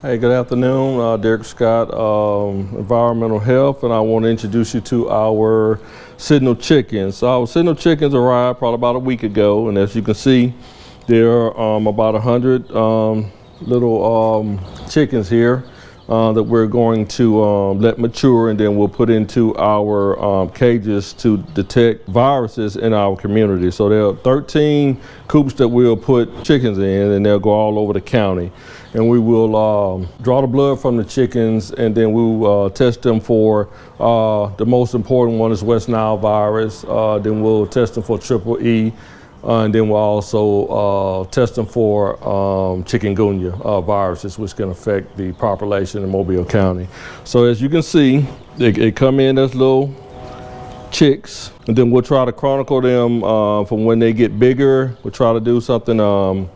Hey, good afternoon. Derek Scott, Environmental Health, and I want to introduce you to our Sentinel chickens. So our Sentinel chickens arrived probably about a week ago, and as you can see, there are about 100 little chickens here that we're going to let mature, and then we'll put into our cages to detect viruses in our community. So there are 13 coops that we'll put chickens in, and they'll go all over the county. And we will draw the blood from the chickens, and then we will test them for the most important one is West Nile virus. Then we'll test them for triple E. And then we'll also test them for chikungunya viruses, which can affect the population in Mobile County. So as you can see, they come in as little chicks, and then we'll try to chronicle them from when they get bigger. We'll try to do something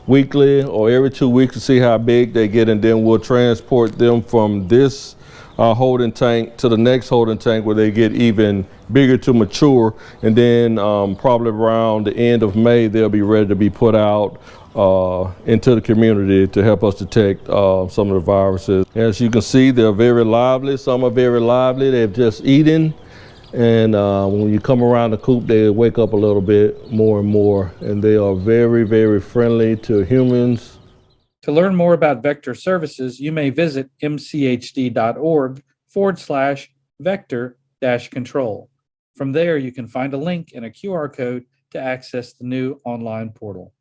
weekly or every 2 weeks to see how big they get, and then we'll transport them from this holding tank to the next holding tank where they get even bigger to mature, and then probably around the end of May they'll be ready to be put out into the community to help us detect some of the viruses. As you can see, they're very lively. Some are very lively. They've just eaten, and when you come around the coop, they wake up a little bit more and more, and they are very, very friendly to humans. To learn more about vector services, you may visit mchd.org/vector-control. From there, you can find a link and a QR code to access the new online portal.